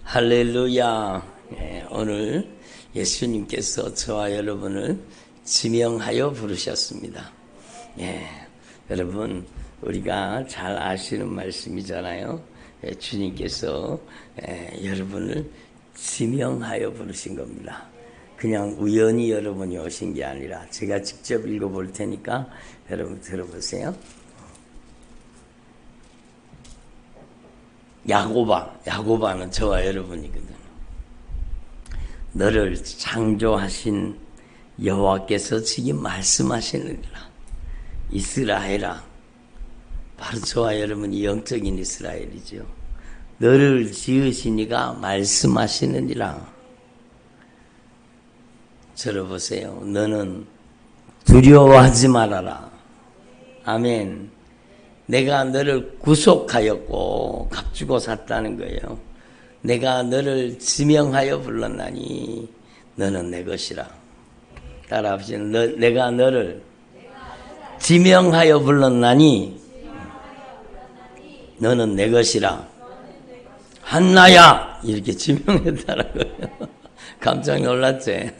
할렐루야. 오늘 예수님께서 저와 여러분을 지명하여 부르셨습니다. 여러분 우리가 잘 아시는 말씀이잖아요. 주님께서 여러분을 지명하여 부르신 겁니다. 그냥 우연히 여러분이 오신 게 아니라 제가 직접 읽어볼 테니까 여러분 들어보세요. 야고바는 저와 여러분이거든. 너를 창조하신 여호와께서 지금 말씀하시느니라. 이스라엘아, 바로 저와 여러분이 영적인 이스라엘이죠. 너를 지으신 이가 말씀하시느니라. 들어보세요. 너는 두려워하지 말아라. 아멘. 내가 너를 구속하였고 값주고 샀다는 거예요. 내가 너를 지명하여 불렀나니 너는 내 것이라. 따라합시다. 내가 너를 지명하여 불렀나니 너는 내 것이라. 한나야 이렇게 지명했다는 거예요. 깜짝 놀랐지.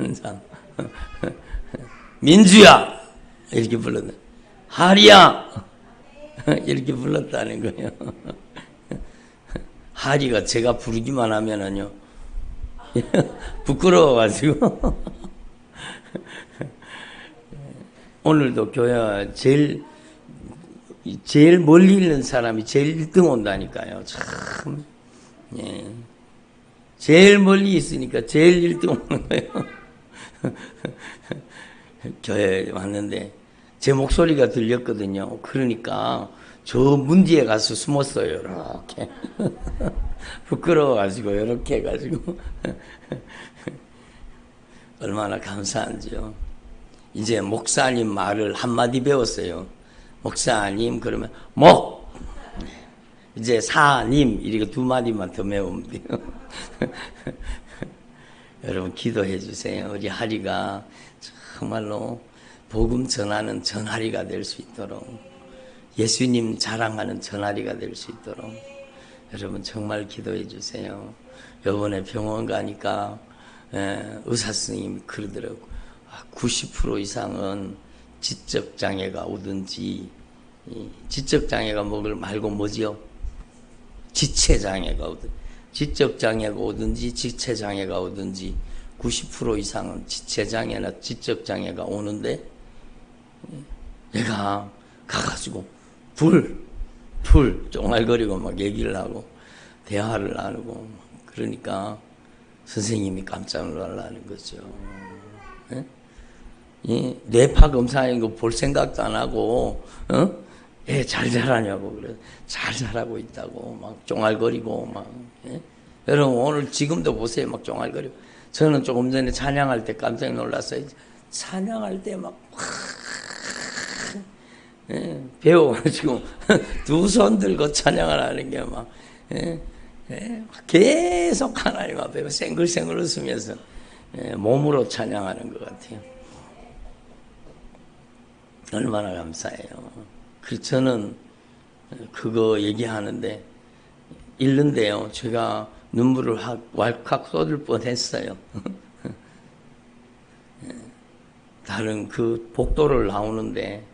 민주야 이렇게 불렀다. 하리야 이렇게 불렀다는 거예요. 하리가 제가 부르기만 하면은요 부끄러워가지고 오늘도 교회 제일 멀리 있는 사람이 제일 1등 온다니까요. 참 제일 멀리 있으니까 제일 1등 오는 거예요. 교회에 왔는데 제 목소리가 들렸거든요. 그러니까 저 문 뒤에 가서 숨었어요. 이렇게 부끄러워가지고 이렇게 해가지고 얼마나 감사한지요. 이제 목사님 말을 한마디 배웠어요. 목사님 그러면 목 이제 사님 이렇게 2마디만 더 배우면 돼요. 여러분 기도해 주세요. 우리 하리가 정말로 복음 전하는 전하리가 될 수 있도록, 예수님 자랑하는 전하리가 될 수 있도록 여러분 정말 기도해 주세요. 이번에 병원 가니까 의사 선생님이 그러더라고요. 90% 이상은 지적장애가 오든지, 지적장애가 말고 뭐지요? 지체장애가 오든지, 지적장애가 오든지 지체장애가 오든지 90% 이상은 지체장애나 지적장애가 오는데, 얘가 가가지고 불 쫑알거리고 막 얘기를 하고 대화를 나누고 그러니까 선생님이 깜짝 놀라는 거죠. 뇌파 검사인 거 볼 생각도 안 하고 잘 자라냐고 그래. 잘 자라고 있다고 막 쫑알거리고 막. 여러분 오늘 지금도 보세요. 막 쫑알거리고. 저는 조금 전에 찬양할 때 깜짝 놀랐어요. 찬양할 때 막 배워가지고 2손 들고 찬양을 하는 게 막 계속 하나님 앞에 생글생글 웃으면서 몸으로 찬양하는 것 같아요. 얼마나 감사해요. 그래서 저는 그거 얘기하는데 읽는데요. 제가 눈물을 왈칵 쏟을 뻔했어요. 다른 그 복도를 나오는데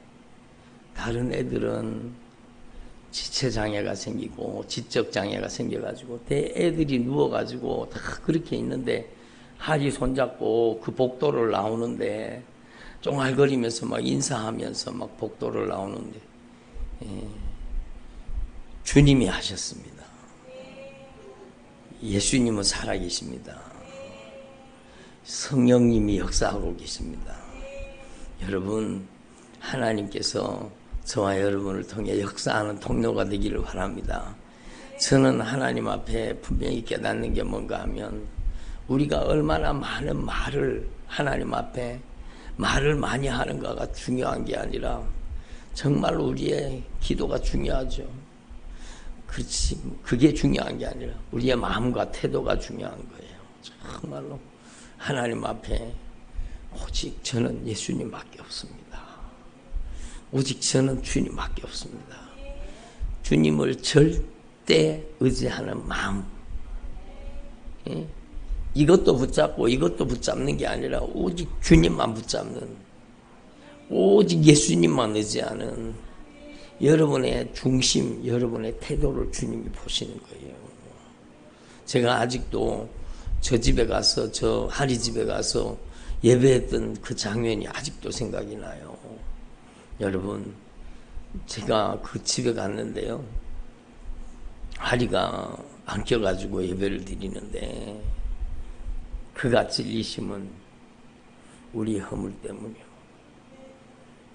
다른 애들은 지체장애가 생기고 지적장애가 생겨가지고 애들이 누워가지고 다 그렇게 있는데 하리 손잡고 그 복도를 나오는데 쫑알거리면서 막 인사하면서 막 복도를 나오는데 주님이 하셨습니다. 예수님은 살아계십니다. 성령님이 역사하고 계십니다. 여러분 하나님께서 저와 여러분을 통해 역사하는 통로가 되기를 바랍니다. 저는 하나님 앞에 분명히 깨닫는 게 뭔가 하면 우리가 얼마나 많은 말을 하나님 앞에 말을 많이 하는가가 중요한 게 아니라 정말 우리의 기도가 중요하죠. 그렇지, 그게 중요한 게 아니라 우리의 마음과 태도가 중요한 거예요. 정말로 하나님 앞에 오직 저는 예수님밖에 없습니다. 오직 저는 주님밖에 없습니다. 주님을 절대 의지하는 마음, 예? 이것도 붙잡고 이것도 붙잡는 게 아니라 오직 주님만 붙잡는, 오직 예수님만 의지하는 여러분의 중심, 여러분의 태도를 주님이 보시는 거예요. 제가 아직도 저 집에 가서, 저 하리 집에 가서 예배했던 그 장면이 아직도 생각이 나요. 여러분, 제가 그 집에 갔는데요, 하리가 안겨가지고 예배를 드리는데, 그가 찔리심은 우리의 허물 때문이요,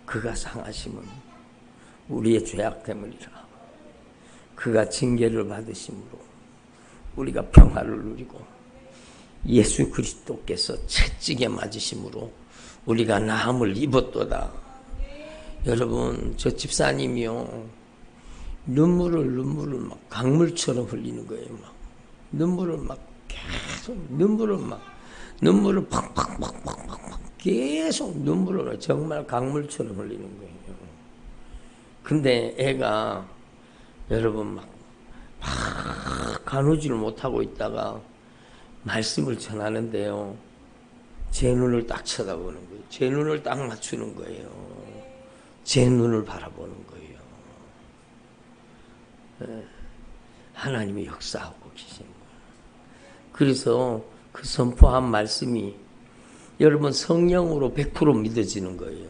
그가 상하심은 우리의 죄악 때문이라. 그가 징계를 받으심으로 우리가 평화를 누리고, 예수 그리스도께서 채찍에 맞으심으로 우리가 나음을 입었도다. 여러분, 저 집사님이요, 눈물을 막 강물처럼 흘리는 거예요. 막 눈물을 막 계속, 눈물을 팍팍팍팍팍 계속 눈물을 정말 강물처럼 흘리는 거예요. 근데 애가 여러분 막 가누지를 못하고 있다가 말씀을 전하는데요, 제 눈을 딱 쳐다보는 거예요. 제 눈을 딱 맞추는 거예요. 제 눈을 바라보는 거예요. 하나님이 역사하고 계신 거예요. 그래서 그 선포한 말씀이 여러분 성령으로 100% 믿어지는 거예요.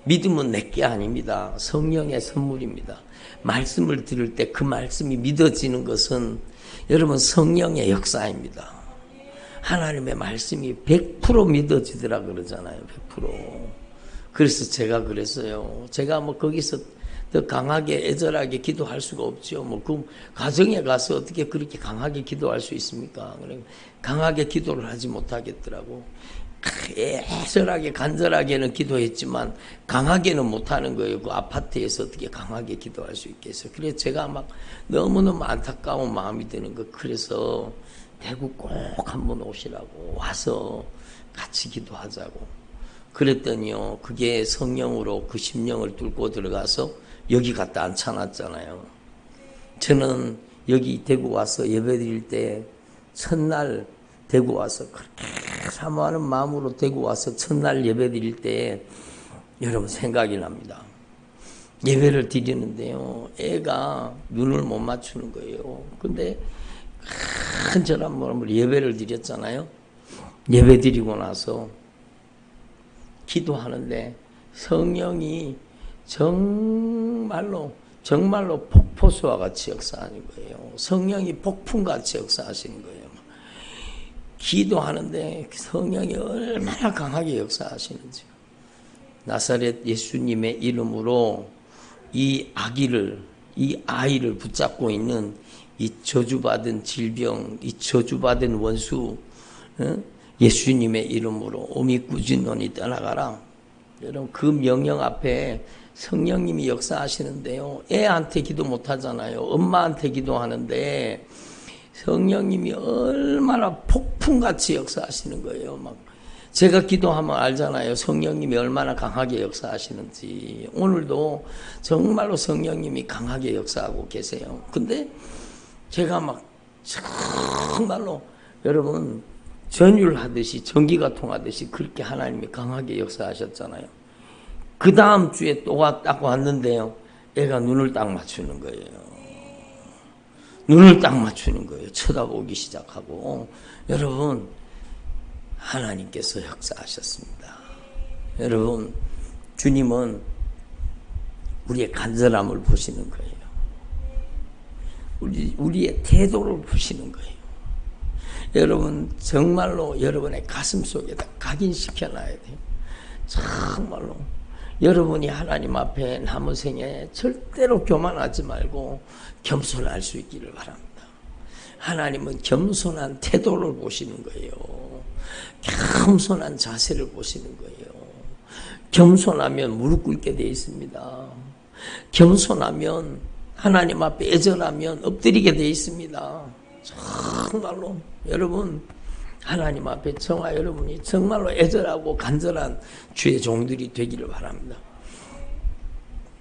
믿음은 내게 아닙니다. 성령의 선물입니다. 말씀을 들을 때 그 말씀이 믿어지는 것은 여러분 성령의 역사입니다. 하나님의 말씀이 100% 믿어지더라 그러잖아요. 100%. 그래서 제가 그랬어요. 제가 뭐 거기서 더 강하게 애절하게 기도할 수가 없죠. 뭐 그 가정에 가서 어떻게 그렇게 강하게 기도할 수 있습니까? 강하게 기도를 하지 못하겠더라고. 애절하게 간절하게는 기도했지만 강하게는 못하는 거예요. 그 아파트에서 어떻게 강하게 기도할 수 있겠어요. 그래서 제가 막 너무너무 안타까운 마음이 드는 거. 그래서 대구 꼭 한번 오시라고, 와서 같이 기도하자고 그랬더니요, 그게 성령으로 그 심령을 뚫고 들어가서 여기 갖다 앉혀놨잖아요. 저는 여기 대구 와서 예배드릴 때 첫날 대구 와서 그렇게 사모하는 마음으로 대구 와서 첫날 예배드릴 때 여러분 생각이 납니다. 예배를 드리는데요, 애가 눈을 못 맞추는 거예요. 근데 간절한 마음으로 예배를 드렸잖아요. 예배 드리고 나서 기도하는데 성령이 정말로 폭포수와 같이 역사하는 거예요. 성령이 폭풍같이 역사하시는 거예요. 기도하는데 성령이 얼마나 강하게 역사하시는지. 나사렛 예수님의 이름으로 이 아이를 붙잡고 있는 이 저주받은 질병, 이 저주받은 원수, 예수님의 이름으로 오미꾸진논이 떠나가라. 여러분, 그 명령 앞에 성령님이 역사하시는데요, 애한테 기도 못하잖아요. 엄마한테 기도하는데 성령님이 얼마나 폭풍같이 역사하시는 거예요. 막 제가 기도하면 알잖아요. 성령님이 얼마나 강하게 역사하시는지. 오늘도 정말로 성령님이 강하게 역사하고 계세요. 근데 제가 막 정말로 여러분 전율하듯이, 전기가 통하듯이 그렇게 하나님이 강하게 역사하셨잖아요. 그 다음 주에 또 딱 왔는데요, 애가 눈을 딱 맞추는 거예요. 눈을 딱 맞추는 거예요. 쳐다보기 시작하고. 여러분, 하나님께서 역사하셨습니다. 여러분, 주님은 우리의 간절함을 보시는 거예요. 우리의 태도를 보시는 거예요. 여러분, 정말로 여러분의 가슴 속에다 각인시켜 놔야 돼요. 정말로 여러분이 하나님 앞에 남은 생에 절대로 교만하지 말고 겸손할 수 있기를 바랍니다. 하나님은 겸손한 태도를 보시는 거예요. 겸손한 자세를 보시는 거예요. 겸손하면 무릎 꿇게 되어 있습니다. 겸손하면 하나님 앞에 애절하면 엎드리게 되어 있습니다. 정말로 여러분, 하나님 앞에 정말 여러분이 정말로 애절하고 간절한 주의 종들이 되기를 바랍니다.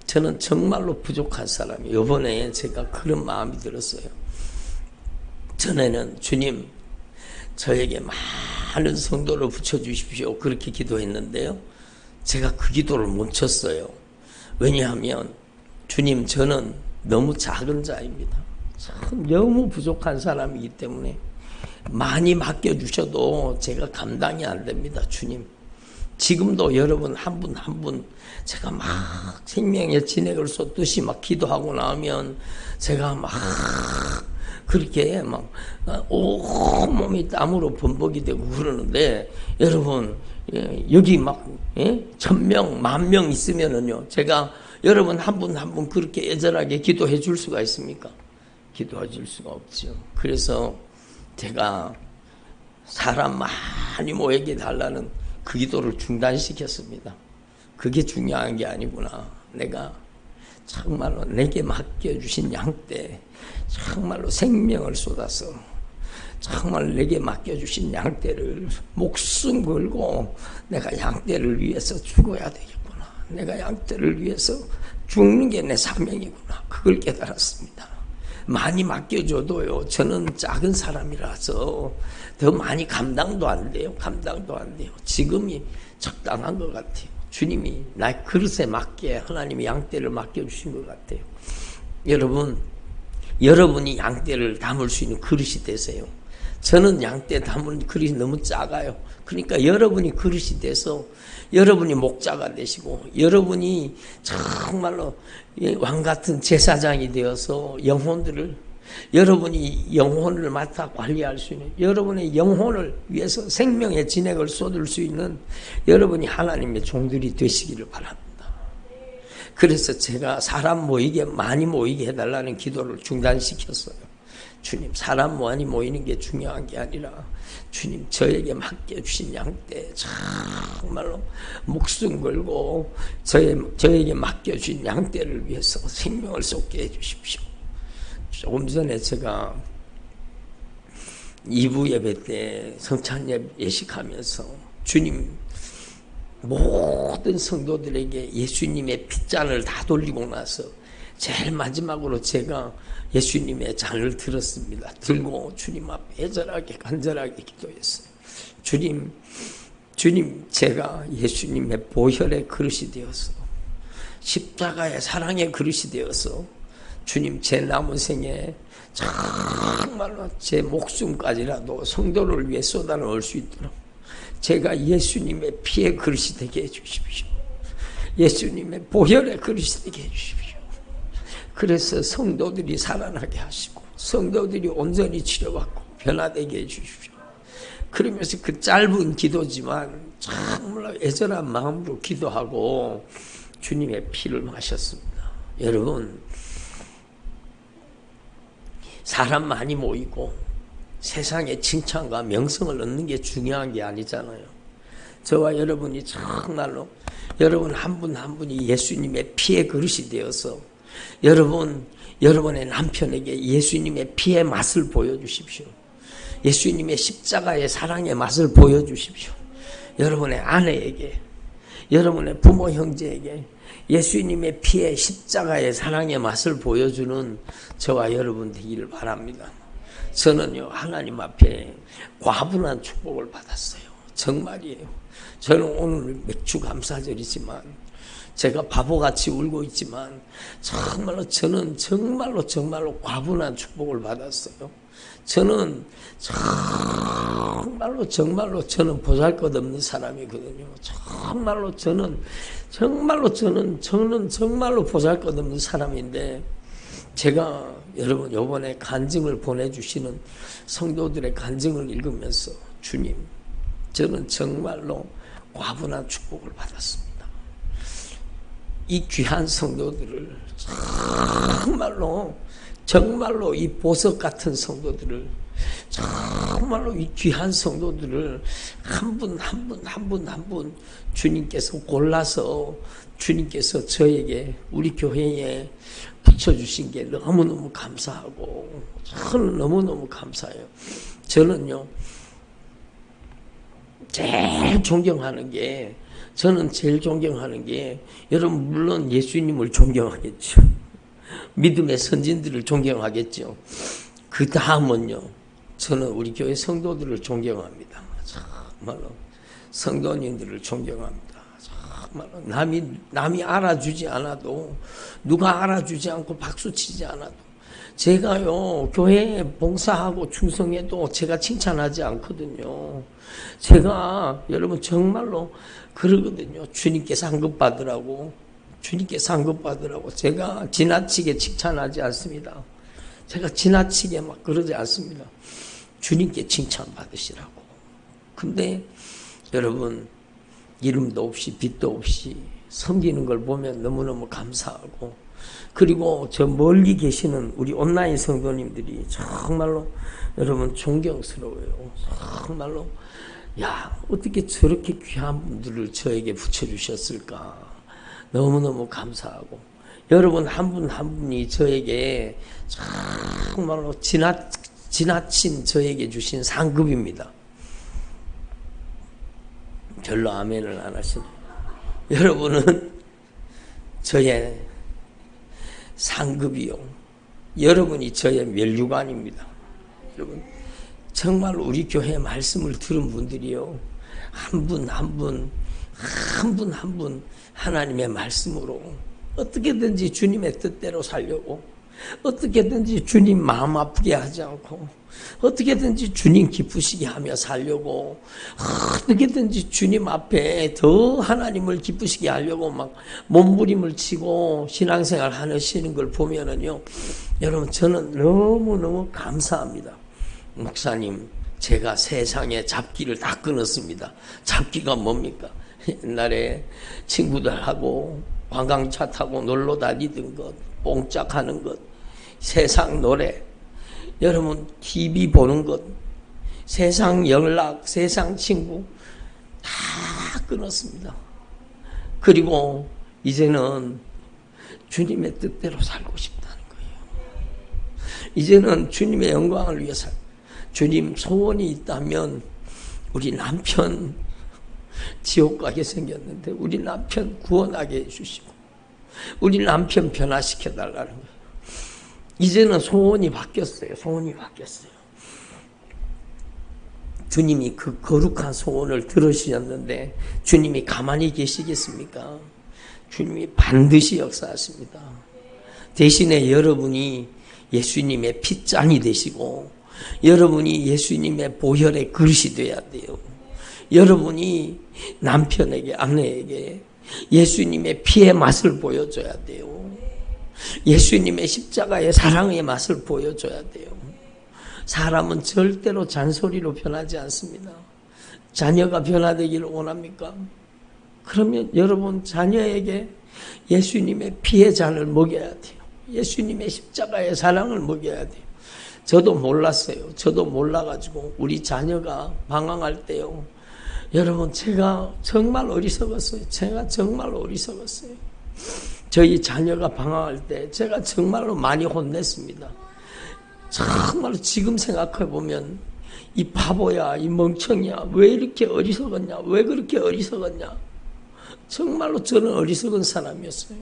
저는 정말로 부족한 사람이에요. 이번에 제가 그런 마음이 들었어요. 전에는 주님, 저에게 많은 성도를 붙여주십시오. 그렇게 기도했는데요. 제가 그 기도를 멈췄어요. 왜냐하면 주님, 저는 너무 작은 자입니다. 참 너무 부족한 사람이기 때문에 많이 맡겨주셔도 제가 감당이 안 됩니다. 주님, 지금도 여러분 한 분 한 분 제가 막 생명의 진액을 쏟듯이 막 기도하고 나면 제가 막 그렇게 막 온몸이 땀으로 범벅이 되고 그러는데, 여러분 여기 막 1000명, 10,000명 있으면은요, 제가 여러분 한 분 한 분 그렇게 애절하게 기도해 줄 수가 있습니까? 기도해 줄 수가 없죠. 그래서 제가 사람 많이 모이게 달라는 그 기도를 중단시켰습니다. 그게 중요한 게 아니구나. 내가 정말로 내게 맡겨주신 양떼, 정말로 생명을 쏟아서 정말 내게 맡겨주신 양떼를 목숨 걸고 내가 양떼를 위해서 죽어야 되겠구나. 내가 양떼를 위해서 죽는 게 내 사명이구나. 그걸 깨달았습니다. 많이 맡겨줘도요, 저는 작은 사람이라서 더 많이 감당도 안 돼요. 감당도 안 돼요. 지금이 적당한 것 같아요. 주님이 나의 그릇에 맞게 하나님이 양떼를 맡겨주신 것 같아요. 여러분, 여러분이 양떼를 담을 수 있는 그릇이 되세요. 저는 양떼 담은 그릇이 너무 작아요. 그러니까 여러분이 그릇이 돼서 여러분이 목자가 되시고, 여러분이 정말로 왕같은 제사장이 되어서 여러분이 영혼을 맡아 관리할 수 있는, 여러분의 영혼을 위해서 생명의 진액을 쏟을 수 있는 여러분이 하나님의 종들이 되시기를 바랍니다. 그래서 제가 사람 많이 모이게 해달라는 기도를 중단시켰어요. 주님, 사람 많이 모이는 게 중요한 게 아니라 주님, 저에게 맡겨주신 양떼 정말로 목숨 걸고 저에게 맡겨주신 양떼를 위해서 생명을 쏟게 해주십시오. 조금 전에 제가 2부 예배 때 성찬 예식하면서 주님, 모든 성도들에게 예수님의 핏잔을 다 돌리고 나서 제일 마지막으로 제가 예수님의 잔을 들었습니다. 들고 주님 앞에 애절하게 간절하게 기도했어요. 주님, 제가 예수님의 보혈의 그릇이 되어서 십자가의 사랑의 그릇이 되어서 주님, 제 남은 생에 정말로 제 목숨까지라도 성도를 위해 쏟아놓을 수 있도록 제가 예수님의 피의 그릇이 되게 해주십시오. 예수님의 보혈의 그릇이 되게 해주십시오. 그래서 성도들이 살아나게 하시고 성도들이 온전히 치료받고 변화되게 해주십시오. 그러면서 그 짧은 기도지만 정말 애절한 마음으로 기도하고 주님의 피를 마셨습니다. 여러분, 사람 많이 모이고 세상의 칭찬과 명성을 얻는 게 중요한 게 아니잖아요. 저와 여러분이 정말로 여러분 한 분 한 분이 예수님의 피의 그릇이 되어서 여러분의 남편에게 예수님의 피의 맛을 보여주십시오. 예수님의 십자가의 사랑의 맛을 보여주십시오. 여러분의 아내에게, 여러분의 부모 형제에게 예수님의 피의 십자가의 사랑의 맛을 보여주는 저와 여러분 되기를 바랍니다. 저는요, 하나님 앞에 과분한 축복을 받았어요. 정말이에요. 저는 오늘 맥주 감사절이지만 제가 바보같이 울고 있지만 저는 정말로 과분한 축복을 받았어요. 저는 정말로 저는 보잘것없는 사람이거든요. 저는 정말로 보잘것없는 사람인데, 제가 여러분 이번에 간증을 보내주시는 성도들의 간증을 읽으면서 주님, 저는 정말로 과분한 축복을 받았습니다. 이 귀한 성도들을 정말로 이 보석 같은 성도들을, 정말로 이 귀한 성도들을 한 분 주님께서 골라서 주님께서 저에게, 우리 교회에 붙여주신 게 너무너무 감사하고, 저는 너무너무 감사해요. 저는요, 제일 존경하는 게, 여러분 물론 예수님을 존경하겠죠. 믿음의 선진들을 존경하겠죠. 그 다음은요, 저는 우리 교회 성도들을 존경합니다. 정말로 성도님들을 존경합니다. 정말로 남이 알아주지 않아도, 누가 알아주지 않고 박수치지 않아도, 제가요 교회에 봉사하고 충성해도 제가 칭찬하지 않거든요. 제가 여러분 정말로 그러거든요. 주님께 상급 받으라고, 주님께 상급 받으라고. 제가 지나치게 칭찬하지 않습니다. 제가 지나치게 막 그러지 않습니다. 주님께 칭찬 받으시라고. 근데 여러분 이름도 없이 빛도 없이 섬기는 걸 보면 너무너무 감사하고, 그리고 저 멀리 계시는 우리 온라인 성도님들이 정말로 여러분 존경스러워요. 정말로 야, 어떻게 저렇게 귀한 분들을 저에게 붙여주셨을까. 너무너무 감사하고, 여러분 한 분 한 분이 저에게 정말로 지나친 저에게 주신 상급입니다. 별로 아멘을 안 하시네요. 여러분은 저의 상급이요, 여러분이 저의 면류관입니다. 여러분 정말로 우리 교회 말씀을 들은 분들이요, 한 분 한 분 하나님의 말씀으로 어떻게든지 주님의 뜻대로 살려고, 어떻게든지 주님 마음 아프게 하지 않고, 어떻게든지 주님 기쁘시게 하며 살려고, 어떻게든지 주님 앞에 더 하나님을 기쁘시게 하려고 막 몸부림을 치고 신앙생활 하시는 걸 보면은요, 여러분 저는 너무너무 감사합니다. 목사님, 제가 세상에 잡기를 다 끊었습니다. 잡기가 뭡니까? 옛날에 친구들하고 관광차 타고 놀러 다니던 것, 뽕짝하는 것, 세상 노래, 여러분 TV 보는 것, 세상 연락, 세상 친구 다 끊었습니다. 그리고 이제는 주님의 뜻대로 살고 싶다는 거예요. 이제는 주님의 영광을 위해서, 주님 소원이 있다면 우리 남편 지옥 가게 생겼는데 우리 남편 구원하게 해주시고, 우리 남편 변화시켜 달라는 거예요. 이제는 소원이 바뀌었어요. 소원이 바뀌었어요. 주님이 그 거룩한 소원을 들으셨는데 주님이 가만히 계시겠습니까? 주님이 반드시 역사하십니다. 대신에 여러분이 예수님의 핏잔이 되시고, 여러분이 예수님의 보혈의 그릇이 되어야 돼요. 여러분이 남편에게, 아내에게 예수님의 피의 맛을 보여줘야 돼요. 예수님의 십자가의 사랑의 맛을 보여줘야 돼요. 사람은 절대로 잔소리로 변하지 않습니다. 자녀가 변화되기를 원합니까? 그러면 여러분 자녀에게 예수님의 피의 잔을 먹여야 돼요. 예수님의 십자가의 사랑을 먹여야 돼요. 저도 몰랐어요. 저도 몰라가지고 우리 자녀가 방황할 때요, 여러분 제가 정말 어리석었어요. 제가 정말 어리석었어요. 저희 자녀가 방황할 때 제가 정말로 많이 혼냈습니다. 정말로 지금 생각해보면 이 바보야, 이 멍청이야, 왜 이렇게 어리석었냐, 왜 그렇게 어리석었냐. 정말로 저는 어리석은 사람이었어요.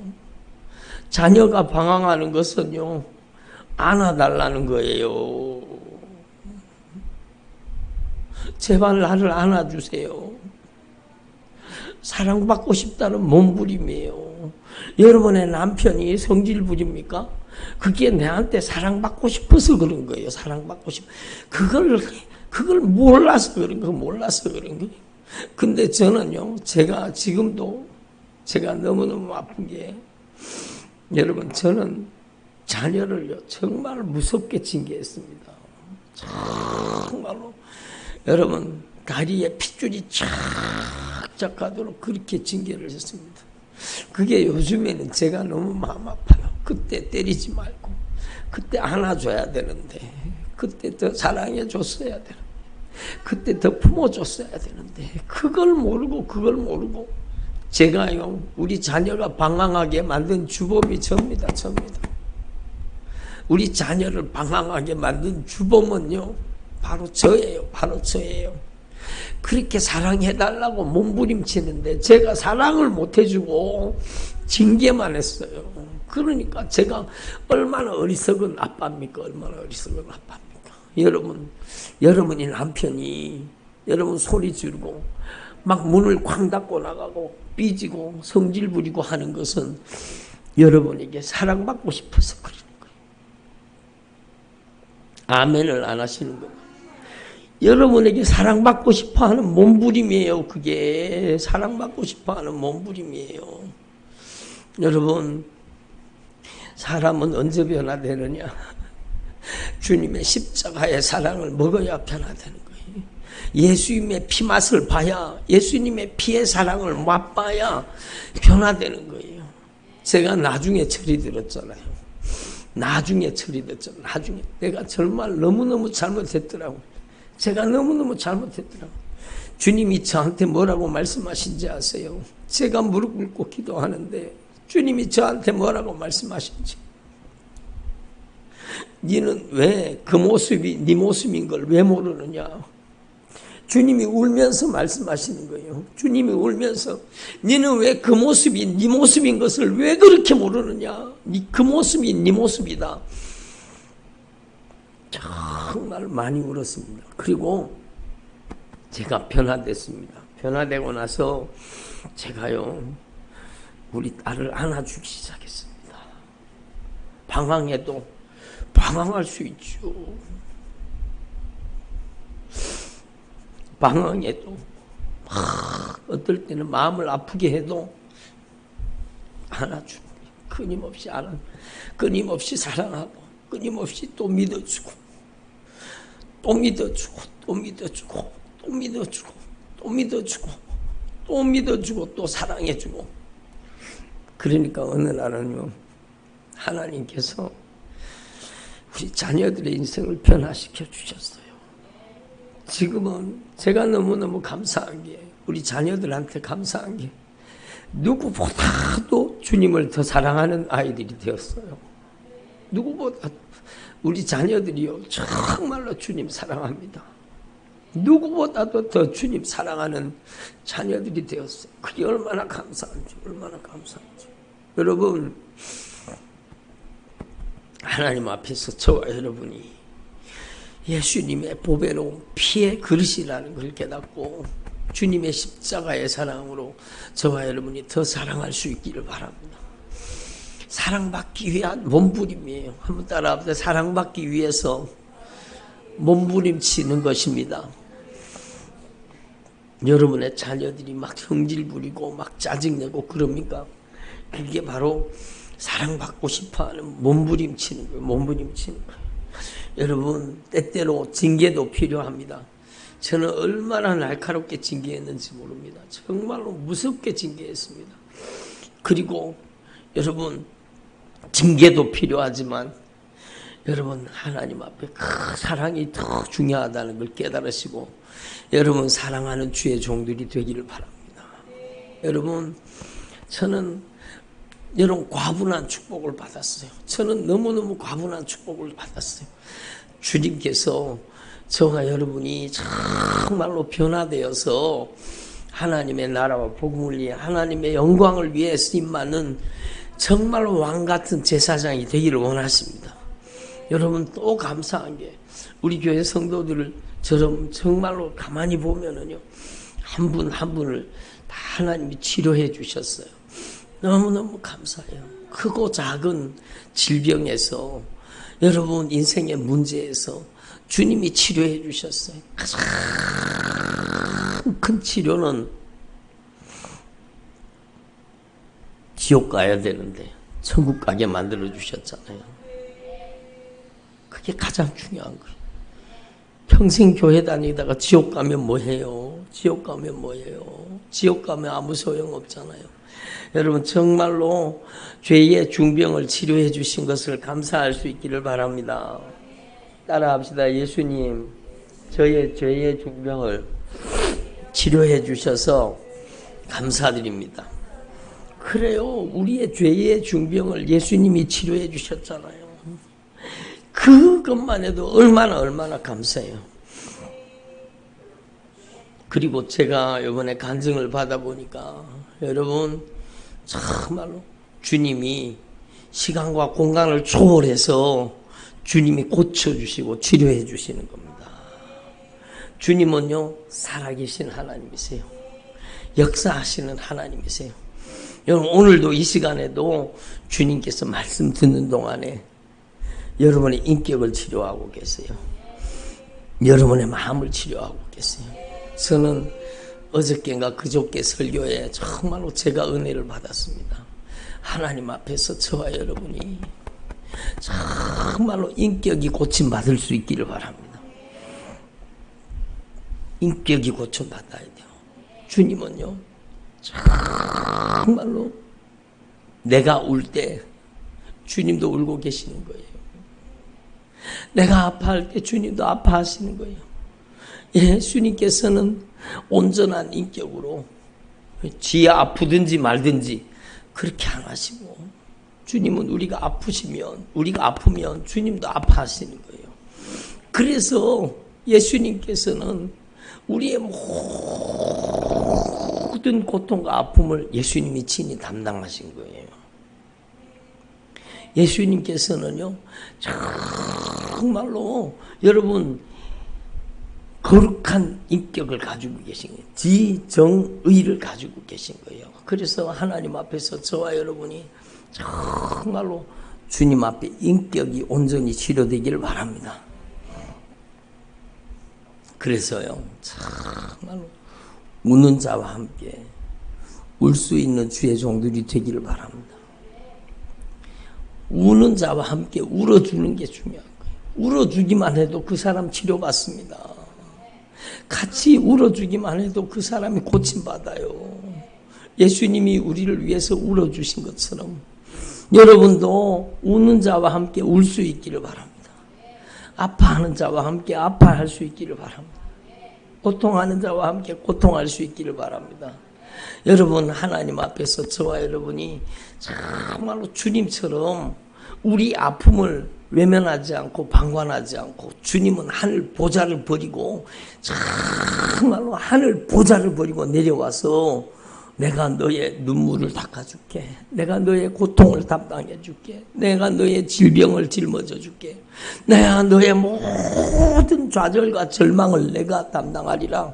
자녀가 방황하는 것은요, 안아달라는 거예요. 제발 나를 안아주세요. 사랑받고 싶다는 몸부림이에요. 여러분의 남편이 성질 부립니까? 그게 내한테 사랑받고 싶어서 그런 거예요. 사랑받고 싶어. 그걸 몰라서 그런 거, 몰라서 그런 거예요. 근데 저는요, 제가 지금도 제가 너무너무 아픈 게, 여러분 저는 자녀를요 정말 무섭게 징계했습니다. 정말로 여러분 다리에 핏줄이 쫙쫙 가도록 그렇게 징계를 했습니다. 그게 요즘에는 제가 너무 마음 아파요. 그때 때리지 말고, 그때 안아줘야 되는데, 그때 더 사랑해줬어야 되는데, 그때 더 품어줬어야 되는데, 그걸 모르고 제가요 우리 자녀가 방황하게 만든 주범이 접니다. 우리 자녀를 방황하게 만든 주범은요 바로 저예요. 그렇게 사랑해달라고 몸부림치는데 제가 사랑을 못해주고 징계만 했어요. 그러니까 제가 얼마나 어리석은 아빠입니까? 얼마나 어리석은 아빠입니까? 여러분이 남편이 여러분 소리 지르고 막 문을 쾅 닫고 나가고 삐지고 성질 부리고 하는 것은 여러분에게 사랑받고 싶어서 그러는 거예요. 아멘을 안 하시는 거예요. 여러분에게 사랑받고 싶어하는 몸부림이에요. 그게 사랑받고 싶어하는 몸부림이에요. 여러분, 사람은 언제 변화되느냐? 주님의 십자가의 사랑을 먹어야 변화되는 거예요. 예수님의 피맛을 봐야, 예수님의 피의 사랑을 맛봐야 변화되는 거예요. 제가 나중에 철이 들었잖아요. 나중에 내가 정말 너무너무 잘못했더라고요. 제가 너무너무 잘못했더라고요. 주님이 저한테 뭐라고 말씀하신지 아세요? 제가 무릎 꿇고 기도하는데 주님이 저한테 뭐라고 말씀하신지. 너는 왜 그 모습이 네 모습인 걸 왜 모르느냐? 주님이 울면서 말씀하시는 거예요. 주님이 울면서 너는 왜 그 모습이 네 모습인 것을 왜 그렇게 모르느냐? 그 모습이 네 모습이다. 정말 많이 울었습니다. 그리고 제가 변화됐습니다. 변화되고 나서 제가요, 우리 딸을 안아주기 시작했습니다. 방황해도 방황할 수 있죠. 방황해도 어떨 때는 마음을 아프게 해도 안아주는 거예요. 끊임없이 사랑하고 끊임없이 또 믿어주고 또 믿어주고 또 믿어주고 또 믿어주고 또 믿어주고 또 믿어주고 또 사랑해주고. 그러니까 어느 날은요, 하나님께서 우리 자녀들의 인생을 변화시켜 주셨어요. 지금은 제가 너무너무 감사한 게, 우리 자녀들한테 감사한 게, 누구보다도 주님을 더 사랑하는 아이들이 되었어요. 누구보다도. 우리 자녀들이요, 정말로 주님 사랑합니다. 누구보다도 더 주님 사랑하는 자녀들이 되었어요. 그게 얼마나 감사한지, 얼마나 감사한지. 여러분, 하나님 앞에서 저와 여러분이 예수님의 보배로운 피의 그릇이라는 걸 깨닫고 주님의 십자가의 사랑으로 저와 여러분이 더 사랑할 수 있기를 바랍니다. 사랑받기 위한 몸부림이에요. 한번 따라합시다. 사랑받기 위해서 몸부림치는 것입니다. 여러분의 자녀들이 막 성질 부리고 막 짜증내고 그럽니까? 그게 바로 사랑받고 싶어하는 몸부림치는 거예요. 몸부림치는 거예요. 여러분, 때때로 징계도 필요합니다. 저는 얼마나 날카롭게 징계했는지 모릅니다. 정말로 무섭게 징계했습니다. 그리고 여러분, 징계도 필요하지만 여러분, 하나님 앞에 그 사랑이 더 중요하다는 걸 깨달으시고 여러분, 사랑하는 주의 종들이 되기를 바랍니다. 여러분, 저는 여러분 과분한 축복을 받았어요. 저는 너무너무 과분한 축복을 받았어요. 주님께서 저와 여러분이 정말로 변화되어서 하나님의 나라와 복음을 위해 하나님의 영광을 위해 쓰임받는 정말로 왕같은 제사장이 되기를 원하십니다. 여러분, 또 감사한 게 우리 교회 성도들처럼 정말로 가만히 보면은요, 한 분 한 분을 다 하나님이 치료해 주셨어요. 너무너무 감사해요. 크고 작은 질병에서, 여러분 인생의 문제에서 주님이 치료해 주셨어요. 가장 큰 치료는 지옥 가야 되는데 천국 가게 만들어 주셨잖아요. 그게 가장 중요한 거예요. 평생 교회 다니다가 지옥 가면 뭐해요? 지옥 가면 뭐해요? 지옥 가면 아무 소용 없잖아요. 여러분, 정말로 죄의 중병을 치료해 주신 것을 감사할 수 있기를 바랍니다. 따라합시다. 예수님, 저의 죄의 중병을 치료해 주셔서 감사드립니다. 그래요. 우리의 죄의 중병을 예수님이 치료해 주셨잖아요. 그것만 해도 얼마나 감사해요. 그리고 제가 이번에 간증을 받아보니까 여러분, 정말로 주님이 시간과 공간을 초월해서 주님이 고쳐주시고 치료해 주시는 겁니다. 주님은요, 살아계신 하나님이세요. 역사하시는 하나님이세요. 여러분, 오늘도 이 시간에도 주님께서 말씀 듣는 동안에 여러분의 인격을 치료하고 계세요. 여러분의 마음을 치료하고 계세요. 저는 어저께인가 그저께 설교에 정말로 제가 은혜를 받았습니다. 하나님 앞에서 저와 여러분이 정말로 인격이 고침받을 수 있기를 바랍니다. 인격이 고침받아야 돼요. 주님은요, 정말로 내가 울 때 주님도 울고 계시는 거예요. 내가 아파할 때 주님도 아파하시는 거예요. 예수님께서는 온전한 인격으로 지 아프든지 말든지 그렇게 안 하시고, 주님은 우리가 아프면 주님도 아파하시는 거예요. 그래서 예수님께서는 우리의 모든 고통과 아픔을 예수님이 친히 담당하신 거예요. 예수님께서는요, 정말로 여러분 거룩한 인격을 가지고 계신 거예요. 지정의를 가지고 계신 거예요. 그래서 하나님 앞에서 저와 여러분이 정말로 주님 앞에 인격이 온전히 치료되기를 바랍니다. 그래서요, 정말로 우는 자와 함께 울 수 있는 주의 종들이 되기를 바랍니다. 우는 자와 함께 울어주는 게 중요한 거예요. 울어주기만 해도 그 사람 치료받습니다. 같이 울어주기만 해도 그 사람이 고침받아요. 예수님이 우리를 위해서 울어주신 것처럼 여러분도 우는 자와 함께 울 수 있기를 바랍니다. 아파하는 자와 함께 아파할 수 있기를 바랍니다. 고통하는 자와 함께 고통할 수 있기를 바랍니다. 여러분, 하나님 앞에서 저와 여러분이 정말로 주님처럼 우리 아픔을 외면하지 않고 방관하지 않고, 주님은 하늘 보좌를 버리고 정말로 하늘 보좌를 버리고 내려와서 내가 너의 눈물을 닦아줄게, 내가 너의 고통을 담당해줄게, 내가 너의 질병을 짊어져줄게, 내가 너의 모든 좌절과 절망을 내가 담당하리라.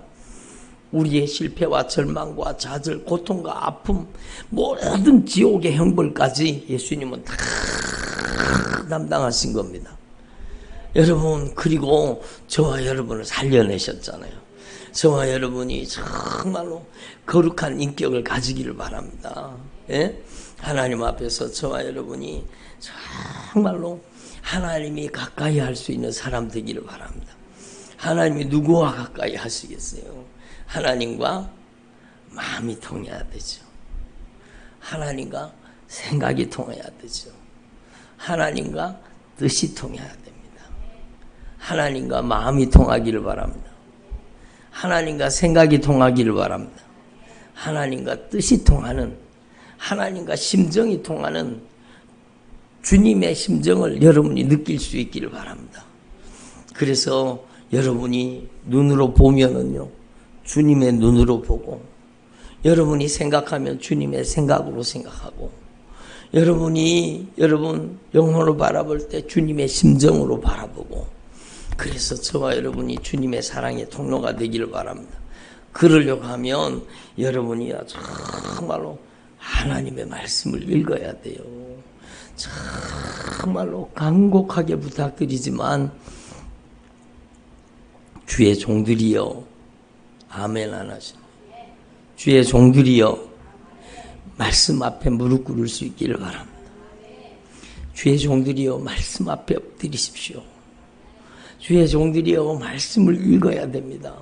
우리의 실패와 절망과 좌절, 고통과 아픔, 모든 지옥의 형벌까지 예수님은 다 담당하신 겁니다. 여러분, 그리고 저와 여러분을 살려내셨잖아요. 저와 여러분이 정말로 거룩한 인격을 가지기를 바랍니다. 예? 하나님 앞에서 저와 여러분이 정말로 하나님이 가까이 할 수 있는 사람 되기를 바랍니다. 하나님이 누구와 가까이 하시겠어요? 하나님과 마음이 통해야 되죠. 하나님과 생각이 통해야 되죠. 하나님과 뜻이 통해야 됩니다. 하나님과 마음이 통하기를 바랍니다. 하나님과 생각이 통하기를 바랍니다. 하나님과 뜻이 통하는, 하나님과 심정이 통하는 주님의 심정을 여러분이 느낄 수 있기를 바랍니다. 그래서 여러분이 눈으로 보면은요, 주님의 눈으로 보고, 여러분이 생각하면 주님의 생각으로 생각하고, 여러분 영혼을 바라볼 때 주님의 심정으로 바라보고, 그래서 저와 여러분이 주님의 사랑의 통로가 되기를 바랍니다. 그러려고 하면 여러분이 정말로 하나님의 말씀을 읽어야 돼요. 정말로 간곡하게 부탁드리지만, 주의 종들이여, 아멘 안 하시네. 주의 종들이여, 말씀 앞에 무릎 꿇을 수 있기를 바랍니다. 주의 종들이여, 말씀 앞에 엎드리십시오. 주의 종들이여, 말씀을 읽어야 됩니다.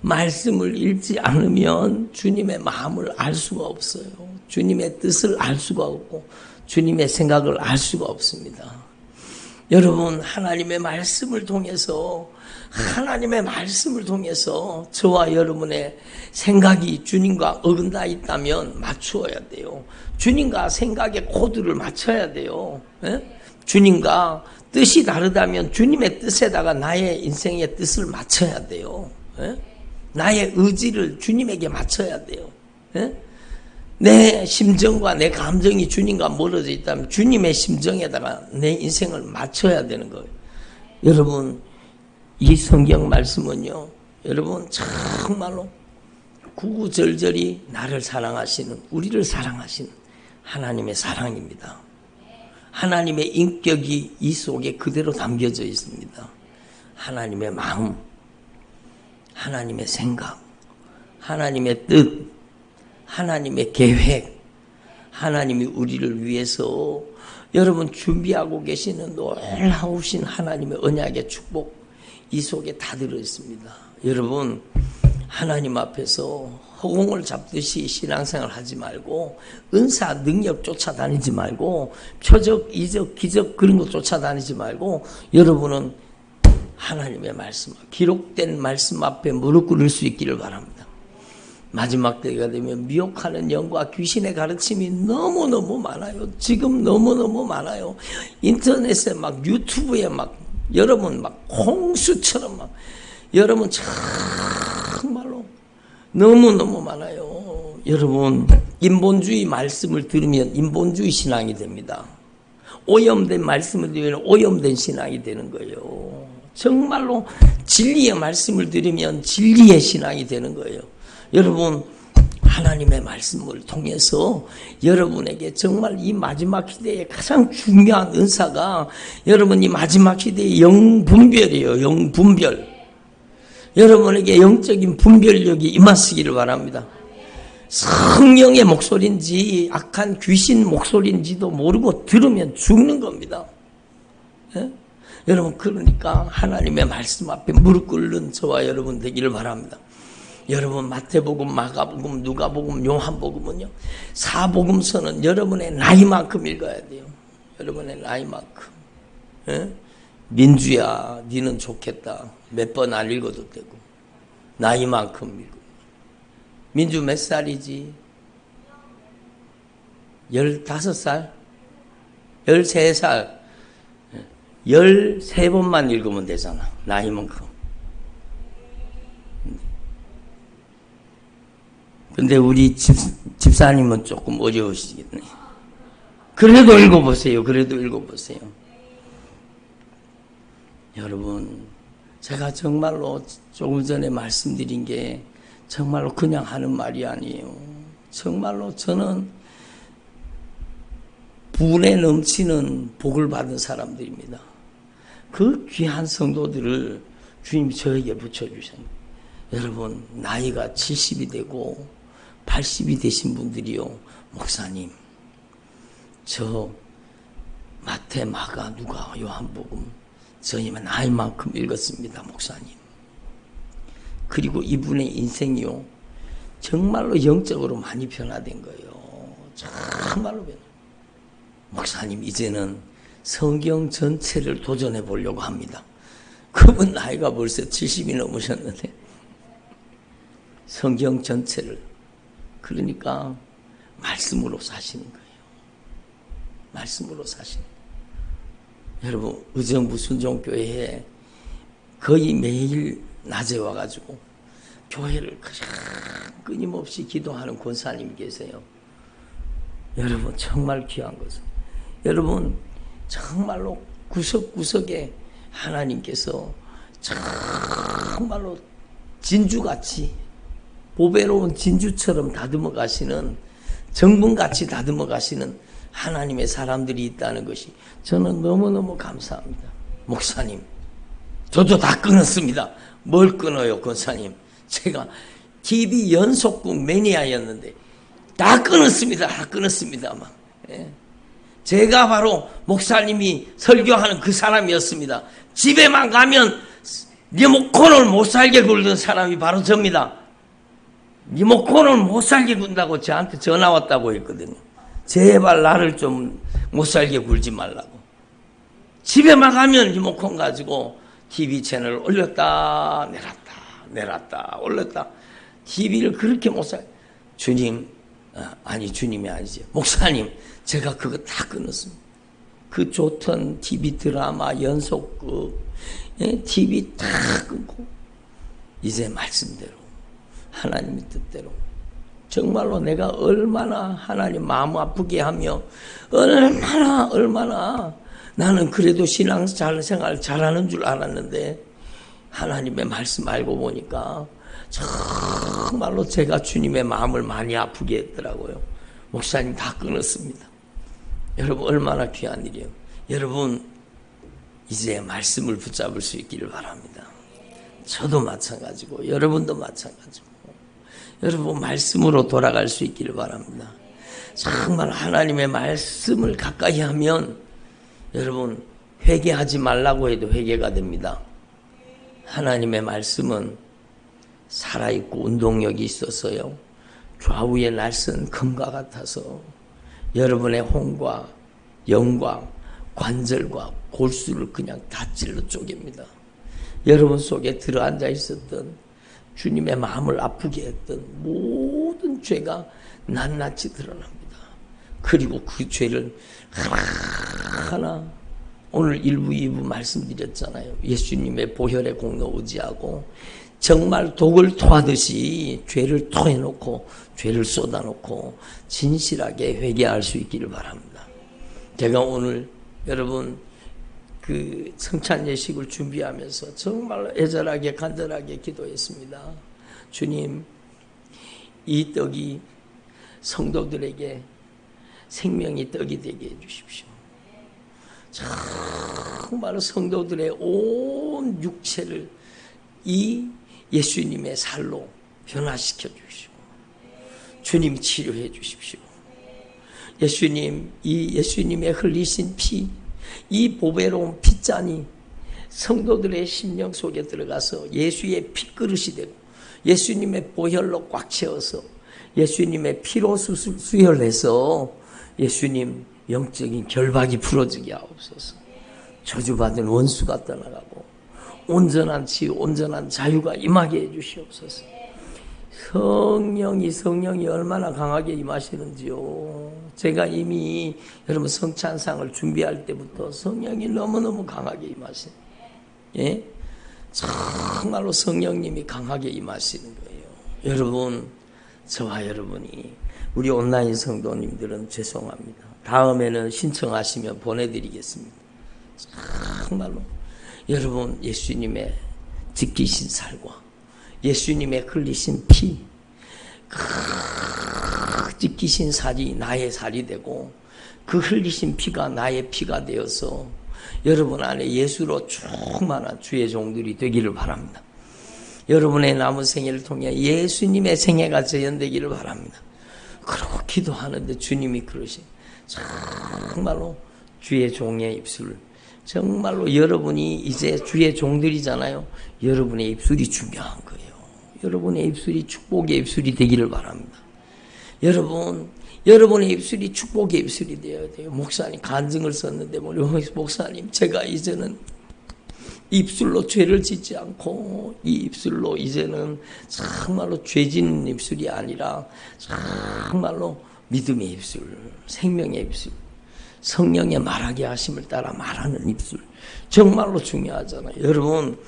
말씀을 읽지 않으면 주님의 마음을 알 수가 없어요. 주님의 뜻을 알 수가 없고 주님의 생각을 알 수가 없습니다. 여러분, 하나님의 말씀을 통해서 저와 여러분의 생각이 주님과 어긋나 있다면 맞추어야 돼요. 주님과 생각의 코드를 맞춰야 돼요. 주님과 뜻이 다르다면 주님의 뜻에다가 나의 인생의 뜻을 맞춰야 돼요. 나의 의지를 주님에게 맞춰야 돼요. 내 심정과 내 감정이 주님과 멀어져 있다면 주님의 심정에다가 내 인생을 맞춰야 되는 거예요. 여러분, 이 성경 말씀은요, 여러분 정말로 구구절절히 나를 사랑하시는, 우리를 사랑하시는 하나님의 사랑입니다. 하나님의 인격이 이 속에 그대로 담겨져 있습니다. 하나님의 마음, 하나님의 생각, 하나님의 뜻, 하나님의 계획, 하나님이 우리를 위해서 여러분 준비하고 계시는 놀라우신 하나님의 언약의 축복, 이 속에 다 들어있습니다. 여러분, 하나님 앞에서 허공을 잡듯이 신앙생활 하지 말고, 은사, 능력 쫓아다니지 말고, 표적, 이적, 기적 그런 거 쫓아다니지 말고, 여러분은 하나님의 말씀, 기록된 말씀 앞에 무릎 꿇을 수 있기를 바랍니다. 마지막 때가 되면 미혹하는 영과 귀신의 가르침이 너무너무 많아요. 지금 너무너무 많아요. 인터넷에 막, 유튜브에 막, 여러분 막 홍수처럼 막, 여러분 정말로 너무너무 많아요. 여러분, 인본주의 말씀을 들으면 인본주의 신앙이 됩니다. 오염된 말씀을 들으면 오염된 신앙이 되는 거예요. 정말로 진리의 말씀을 들으면 진리의 신앙이 되는 거예요. 여러분, 하나님의 말씀을 통해서 여러분에게 정말 이 마지막 시대에 가장 중요한 은사가, 여러분 이 마지막 시대의 영분별이에요. 영분별. 여러분에게 영적인 분별력이 임하시기를 바랍니다. 성령의 목소리인지 악한 귀신 목소리인지도 모르고 들으면 죽는 겁니다. 예? 여러분, 그러니까 하나님의 말씀 앞에 무릎 꿇는 저와 여러분 되기를 바랍니다. 여러분, 마태복음, 마가복음, 누가복음, 요한복음은요, 사복음서는 여러분의 나이만큼 읽어야 돼요. 여러분의 나이만큼. 예? 민주야, 니는 좋겠다. 몇 번 안 읽어도 되고, 나이만큼 읽고. 민주 몇 살이지? 15살? 13살? 13번만 읽으면 되잖아. 나이만큼. 근데 우리 집사님은 조금 어려우시겠네. 그래도 읽어보세요. 그래도 읽어보세요. 여러분, 제가 정말로 조금 전에 말씀드린 게 정말로 그냥 하는 말이 아니에요. 정말로 저는 분에 넘치는 복을 받은 사람들입니다. 그 귀한 성도들을 주님이 저에게 붙여주셨습니다. 여러분, 나이가 70이 되고 80이 되신 분들이요, 목사님, 저 마태, 마가, 누가, 요한복음 저희만 나이만큼 읽었습니다, 목사님. 그리고 이분의 인생이요, 정말로 영적으로 많이 변화된 거예요. 정말로 변화. 목사님, 이제는 성경 전체를 도전해 보려고 합니다. 그분 나이가 벌써 70이 넘으셨는데 성경 전체를, 그러니까 말씀으로 사시는 거예요. 말씀으로 사시는 거예요. 여러분, 의정부 순종교회에 거의 매일 낮에 와가지고 교회를 끊임없이 기도하는 권사님이 계세요. 여러분, 정말 귀한 것은, 여러분 정말로 구석구석에 하나님께서 정말로 진주같이, 보배로운 진주처럼 다듬어 가시는, 정분같이 다듬어 가시는 하나님의 사람들이 있다는 것이 저는 너무너무 감사합니다. 목사님, 저도 다 끊었습니다. 뭘 끊어요, 권사님? 제가 TV 연속극 매니아였는데 다 끊었습니다. 다 끊었습니다. 막. 예. 제가 바로 목사님이 설교하는 그 사람이었습니다. 집에만 가면 리모컨을 못 살게 굴던 사람이 바로 접니다. 리모컨을 못 살게 군다고 저한테 전화 왔다고 했거든요. 제발 나를 좀 못 살게 굴지 말라고. 집에만 가면 리모컨 가지고 TV 채널을 올렸다 내렸다 내렸다 올렸다. TV를 그렇게 못 살. 주님, 아니 주님이 아니지, 목사님, 제가 그거 다 끊었습니다. 그 좋던 TV 드라마 연속극, TV 다 끊고 이제 말씀대로, 하나님의 뜻대로 정말로 내가 얼마나 하나님 마음 아프게 하며 얼마나 나는 그래도 신앙생활 잘하는 줄 알았는데 하나님의 말씀 알고 보니까 정말로 제가 주님의 마음을 많이 아프게 했더라고요. 목사님 다 끊었습니다. 여러분 얼마나 귀한 일이에요. 여러분 이제 말씀을 붙잡을 수 있기를 바랍니다. 저도 마찬가지고 여러분도 마찬가지고 여러분 말씀으로 돌아갈 수 있기를 바랍니다. 정말 하나님의 말씀을 가까이 하면 여러분 회개하지 말라고 해도 회개가 됩니다. 하나님의 말씀은 살아있고 운동력이 있어서요. 좌우의 날선 금과 같아서 여러분의 혼과 영과 관절과 골수를 그냥 다 찔러 쪼갭니다. 여러분 속에 들어앉아 있었던 주님의 마음을 아프게 했던 모든 죄가 낱낱이 드러납니다. 그리고 그 죄를 하나하나 오늘 1부, 2부 말씀드렸잖아요. 예수님의 보혈의 공로 의지하고 정말 독을 토하듯이 죄를 토해놓고 죄를 쏟아놓고 진실하게 회개할 수 있기를 바랍니다. 제가 오늘 여러분 그 성찬 예식을 준비하면서 정말 애절하게 간절하게 기도했습니다. 주님, 이 떡이 성도들에게 생명의 떡이 되게 해주십시오. 정말 성도들의 온 육체를 이 예수님의 살로 변화시켜 주시고 주님 치료해 주십시오. 예수님, 이 예수님의 흘리신 피, 이 보배로운 핏잔이 성도들의 심령 속에 들어가서 예수의 핏그릇이 되고 예수님의 보혈로 꽉 채워서 예수님의 피로 수혈해서 예수님 영적인 결박이 풀어지게 하옵소서. 저주받은 원수가 떠나가고 온전한 치유, 온전한 자유가 임하게 해주시옵소서. 성령이 얼마나 강하게 임하시는지요. 제가 이미 여러분 성찬상을 준비할 때부터 성령이 너무너무 강하게 임하시는, 예? 정말로 성령님이 강하게 임하시는 거예요. 여러분, 저와 여러분이 우리 온라인 성도님들은 죄송합니다. 다음에는 신청하시면 보내드리겠습니다. 정말로 여러분 예수님의 지키신 살과 예수님의 흘리신 피, 지키신 살이 나의 살이 되고 그 흘리신 피가 나의 피가 되어서 여러분 안에 예수로 충만한 주의 종들이 되기를 바랍니다. 여러분의 남은 생애를 통해 예수님의 생애가 재현되기를 바랍니다. 그러고 기도하는데 주님이 그러신 정말로 주의 종의 입술, 정말로 여러분이 이제 주의 종들이잖아요. 여러분의 입술이 중요한 거예요. 여러분의 입술이 축복의 입술이 되기를 바랍니다. 여러분의 입술이 축복의 입술이 되어야 돼요. 목사님 간증을 썼는데 목사님 제가 이제는 입술로 죄를 짓지 않고 이 입술로 이제는 정말로 죄 짓는 입술이 아니라 정말로 믿음의 입술, 생명의 입술, 성령의 말하게 하심을 따라 말하는 입술, 정말로 중요하잖아요. 여러분,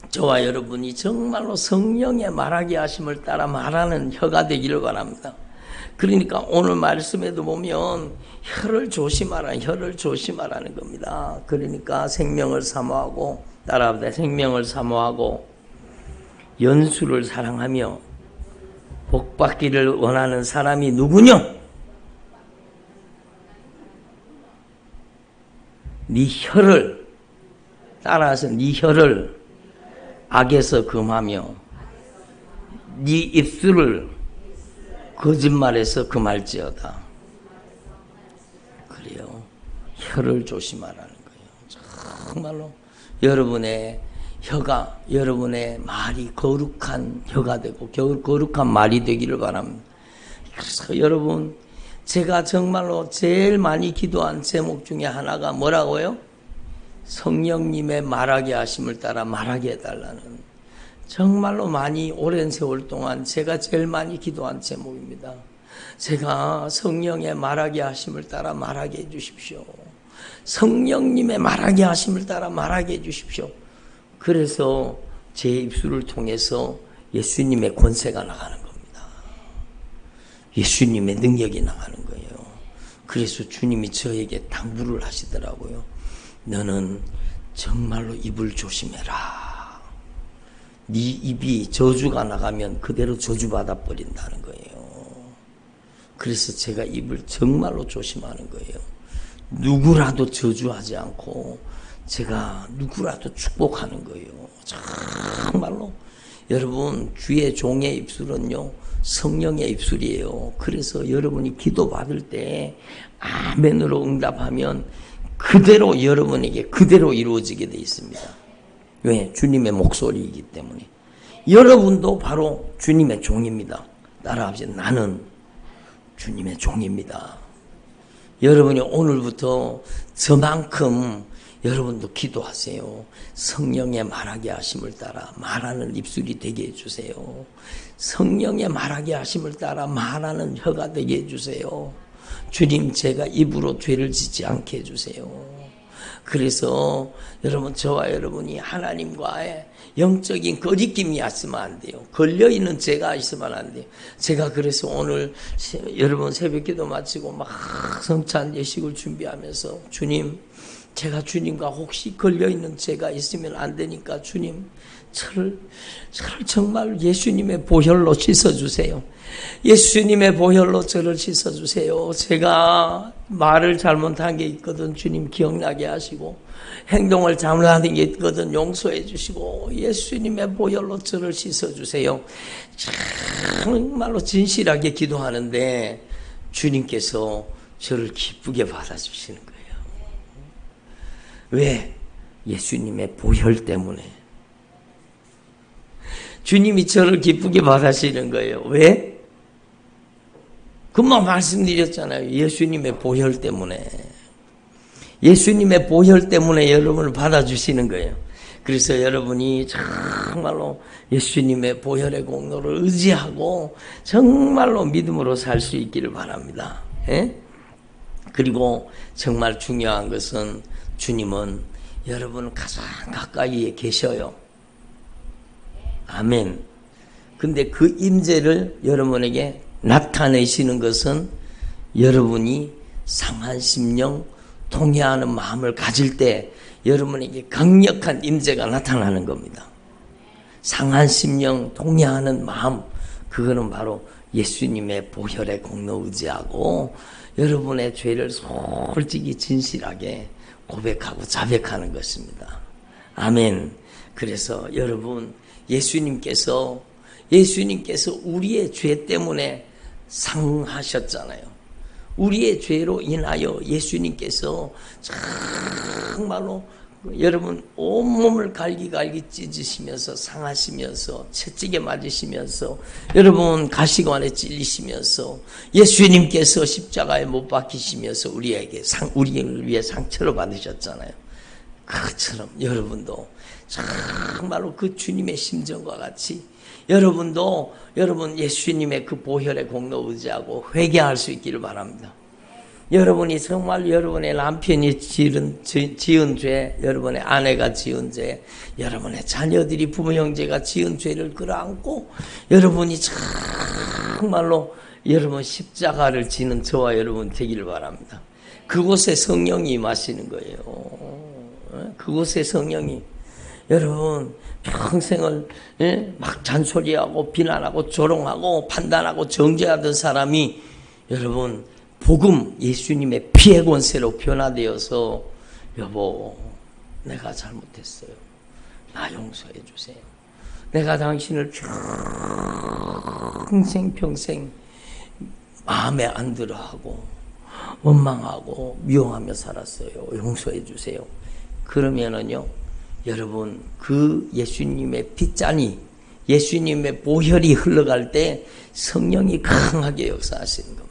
저와 여러분이 정말로 성령의 말하게 하심을 따라 말하는 혀가 되기를 바랍니다. 그러니까 오늘 말씀에도 보면 혀를 조심하라는 겁니다. 그러니까 생명을 사모하고, 따라합니다. 생명을 사모하고 연수를 사랑하며 복받기를 원하는 사람이 누구냐? 네 혀를, 따라서 네 혀를 악에서 금하며 네 입술을 거짓말에서 금할지어다. 그래요. 혀를 조심하라는 거예요. 정말로 여러분의 혀가, 여러분의 말이 거룩한 혀가 되고 거룩한 말이 되기를 바랍니다. 그래서 여러분, 제가 정말로 제일 많이 기도한 제목 중에 하나가 뭐라고요? 성령님의 말하게 하심을 따라 말하게 해달라는, 정말로 많이 오랜 세월 동안 제가 제일 많이 기도한 제목입니다. 제가 성령의 말하게 하심을 따라 말하게 해주십시오. 성령님의 말하게 하심을 따라 말하게 해주십시오. 그래서 제 입술을 통해서 예수님의 권세가 나가는 겁니다. 예수님의 능력이 나가는 거예요. 그래서 주님이 저에게 당부를 하시더라고요. 너는 정말로 입을 조심해라. 네 입이 저주가 나가면 그대로 저주받아 버린다는 거예요. 그래서 제가 입을 정말로 조심하는 거예요. 누구라도 저주하지 않고 제가 누구라도 축복하는 거예요. 정말로 여러분, 주의 종의 입술은요 성령의 입술이에요. 그래서 여러분이 기도받을 때 아멘으로 응답하면 그대로 여러분에게 그대로 이루어지게 되어 있습니다. 왜? 주님의 목소리이기 때문에. 여러분도 바로 주님의 종입니다. 따라합시다. 나는 주님의 종입니다. 여러분이 오늘부터 저만큼 여러분도 기도하세요. 성령의 말하게 하심을 따라 말하는 입술이 되게 해주세요. 성령의 말하게 하심을 따라 말하는 혀가 되게 해주세요. 주님, 제가 입으로 죄를 짓지 않게 해주세요. 그래서 여러분, 저와 여러분이 하나님과의 영적인 거리낌이 있으면 안 돼요. 걸려있는 죄가 있으면 안 돼요. 제가 그래서 오늘 여러분 새벽기도 마치고 막 성찬 예식을 준비하면서 주님, 제가 주님과 혹시 걸려있는 죄가 있으면 안 되니까 주님, 저를 정말 예수님의 보혈로 씻어주세요. 예수님의 보혈로 저를 씻어주세요. 제가 말을 잘못한 게 있거든 주님 기억나게 하시고, 행동을 잘못한 게 있거든 용서해 주시고, 예수님의 보혈로 저를 씻어주세요. 정말로 진실하게 기도하는데 주님께서 저를 기쁘게 받아주시는 거예요. 왜? 예수님의 보혈 때문에. 주님이 저를 기쁘게 받아주시는 거예요. 왜? 금방 말씀드렸잖아요. 예수님의 보혈 때문에. 예수님의 보혈 때문에 여러분을 받아주시는 거예요. 그래서 여러분이 정말로 예수님의 보혈의 공로를 의지하고 정말로 믿음으로 살 수 있기를 바랍니다. 예? 그리고 정말 중요한 것은 주님은 여러분 가장 가까이에 계셔요. 아멘. 근데 그 임재를 여러분에게 나타내시는 것은 여러분이 상한 심령, 통회하는 마음을 가질 때 여러분에게 강력한 임재가 나타나는 겁니다. 상한 심령, 통회하는 마음, 그거는 바로 예수님의 보혈의 공로 의지하고 여러분의 죄를 솔직히 진실하게 고백하고 자백하는 것입니다. 아멘. 그래서 여러분, 예수님께서 우리의 죄 때문에 상하셨잖아요. 우리의 죄로 인하여 예수님께서 정말로 여러분 온몸을 갈기갈기 찢으시면서 상하시면서 채찍에 맞으시면서 여러분 가시관에 찔리시면서 예수님께서 십자가에 못 박히시면서 우리를 위해 상처를 받으셨잖아요. 그처럼 여러분도 정말로 그 주님의 심정과 같이 여러분도 여러분 예수님의 그 보혈의 공로 의지하고 회개할 수 있기를 바랍니다. 여러분이 정말 여러분의 남편이 지은 죄, 여러분의 아내가 지은 죄, 여러분의 자녀들이 부모 형제가 지은 죄를 끌어안고 여러분이 정말로 여러분 십자가를 지는 저와 여러분 되기를 바랍니다. 그곳에 성령이 임하시는 거예요. 그곳에 성령이 여러분 평생을 막 잔소리하고 비난하고 조롱하고 판단하고 정죄하던 사람이 여러분 복음 예수님의 피의 권세로 변화되어서 여보 내가 잘못했어요. 나 용서해 주세요. 내가 당신을 평생 마음에 안 들어하고 원망하고 미워하며 살았어요. 용서해 주세요. 그러면은요 여러분 그 예수님의 핏잔이 예수님의 보혈이 흘러갈 때 성령이 강하게 역사하시는 겁니다.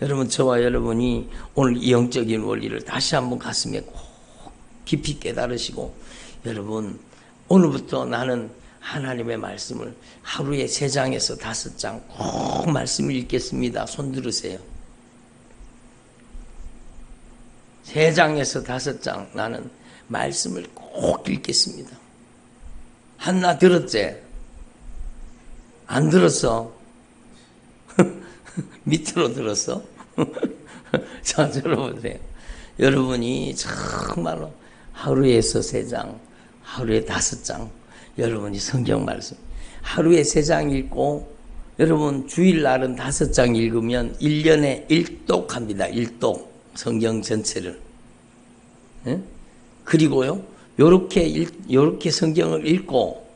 여러분 저와 여러분이 오늘 이 영적인 원리를 다시 한번 가슴에 꼭 깊이 깨달으시고 여러분 오늘부터 나는 하나님의 말씀을 하루에 3장에서 5장 꼭 말씀을 읽겠습니다. 손 들으세요. 3장에서 5장 나는 말씀을 꼭 읽겠습니다. 한나 들었지? 안 들었어? 밑으로 들었어? 자, 들어보세요. 여러분이 정말로 하루에서 3장, 하루에 5장, 여러분이 성경 말씀, 하루에 3장 읽고, 여러분 주일날은 5장 읽으면 1년에 1독 합니다. 1독. 성경 전체를. 예? 그리고요, 요렇게 성경을 읽고,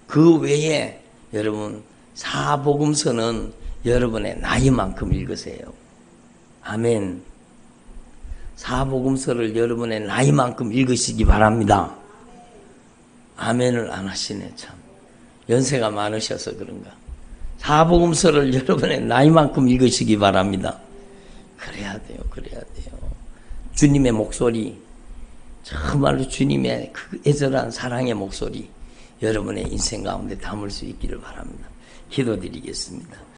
그 외에 여러분 사복음서는 여러분의 나이만큼 읽으세요. 아멘. 사복음서를 여러분의 나이만큼 읽으시기 바랍니다. 아멘을 안 하시네, 참. 연세가 많으셔서 그런가. 사복음서를 여러분의 나이만큼 읽으시기 바랍니다. 그래야 돼요, 그래야 돼요. 주님의 목소리, 정말로 주님의 그 애절한 사랑의 목소리, 여러분의 인생 가운데 담을 수 있기를 바랍니다. 기도드리겠습니다.